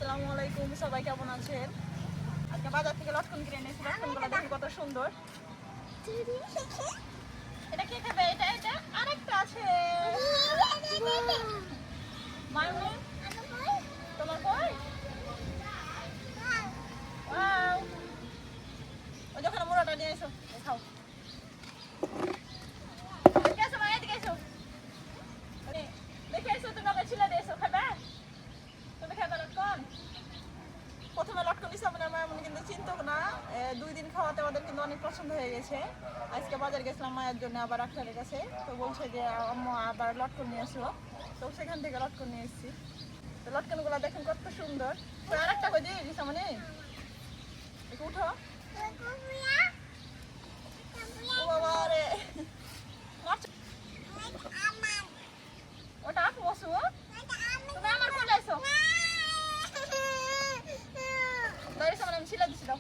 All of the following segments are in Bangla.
আসসালামু আলাইকুম, সবাই কেমন আছেন? আজকে বাজার থেকে লটকন কিনে এনেছি। লটকনগুলো দেখি কত সুন্দর। এটা কে খাবে? এটা এটা আরেকটা আছে। মামনি, তোমার কই? ওয়াও, ওই যখন মোড়াটা নিয়ে এসো, খাও। এদিকে এসো মা, এদিকে এসো। দেখে এসো, তুমি আমাকে ছিলে দিয়ে এসো। খাবে? তুমি খাবে লটকন? প্রথমে লটকন দিয়েছে আপনার মায়ামনি, কিন্তু চিনতো না। 2 দিন খাওয়াতে আমাদের কিন্তু অনেক পছন্দ হয়ে গেছে। আজকে বাজার গেছিলাম মায়ের জন্য, আবার ডাক্তারের কাছে। তো বলছে যে আম্মু আবার লটকন নিয়ে আসো। তো সেখান থেকে লটকন নিয়ে এসেছি। তো লটকনগুলো দেখেন কত সুন্দর। তো আর একটা কই দিয়ে দিস মানে উঠো। ও বাবা রে, ওটা আপু বসু, তুমি আমার কোলে এসো। দাঁড়িয়ে সামনে আমি ছিলে দিছি, দাও।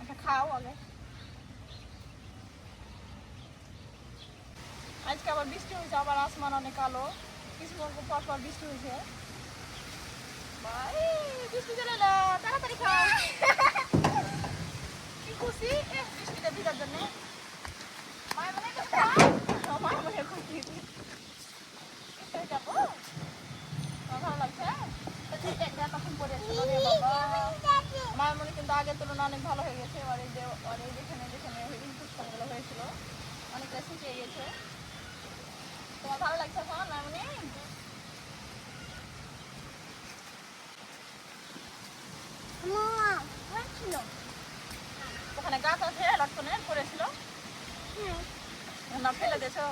আচ্ছা খাও আগে। আজকে আবার বৃষ্টি হয়েছে, আবার আসমান অনেক কালো। কিছুক্ষণ পর পর বৃষ্টি হয়েছে। ভাই বৃষ্টি চলে এলো, তাড়াতাড়ি খাও। কি খুশি বৃষ্টিতে ভিজার জন্য। মায়ের মনে মায়ের মনে খুশি যাবো, ভালো লাগছে। তখন পড়েছিল রে বাবা। মায়ের মনে কিন্তু আগের তুলনায় অনেক ভালো হয়ে গেছে। আর এই যে যেখানে যেখানে ইনফেকশনগুলো হয়েছিল অনেকটা শিখে গেছে। তোমার ভালো লাগছে এখন মামনি? ওখানে গাছ আছে লটকনের, পড়েছিল না, ফেলে দিয়েছো?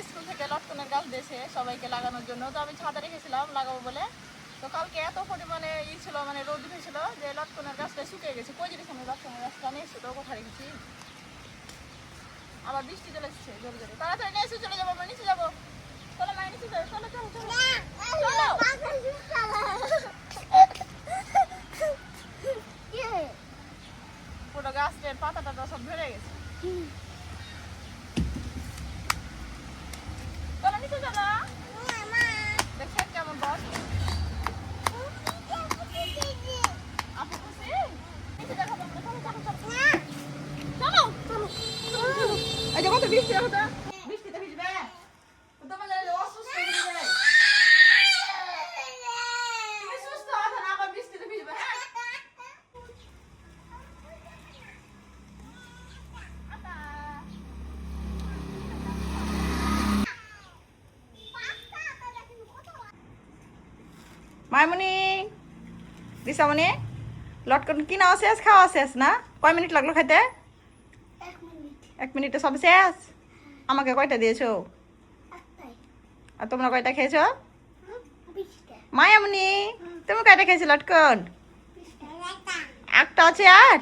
স্কুল থেকে লটকনের গাছ দিয়েছে সবাইকে লাগানোর জন্য। তো আমি ছাদে রেখেছিলাম লাগাবো বলে। তো কালকে এত পরিমাণে ছিল, মানে রোদ উঠেছিল যে লটকনের গাছটা শুকিয়ে গেছে। কই জিনিস আমি লটকনের গাছটা নিয়ে এসেছি, তো কোথায় রেখেছি। আবার বৃষ্টি চলে এসেছে জোরে জোরে। তাড়াতাড়ি নিয়ে এসে চলে যাবো, আমরা নিচে যাবো। চলো মায়ের নিচে যাবো, চলো চলো চলো পুরো গাছের পাতাটা সব ধরে গেছে। চলো নিচে চলো। দেখছেন কেমন বস আপু খুশি? নিচে যাবো আমরা, চলো চলো চলো চলো চলো। এই যে কত বৃষ্টি, দেখো তো বৃষ্টিতে ভিজবে, তোমার অসুস্থ হয়ে যাবে। তুমি সুস্থ আছো না, আবার বৃষ্টিতে ভিজবে। হ্যাঁ মাইমনি, দিশামনি, লটকন কিনা শেষ, খাওয়া শেষ না? কয় মিনিট লাগলো খাইতে? 1 মিনিটে সব শেষ? আমাকে কয়টা দিয়েছো? আর তোমরা কয়টা খেয়েছো? মায়ামনি, তুমি কয়টা খেয়েছো লটকন? একটা আছে আর?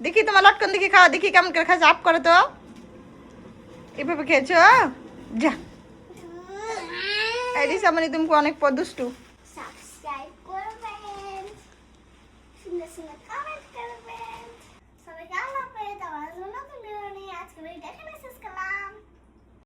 দেখি তোমার লটকন, দেখি খাওয়া, দেখি কেমন করে খাইছো। আপ করো তো, এভাবে খেয়েছো? যা এই দিশামনি, তুমি অনেক দুষ্টু।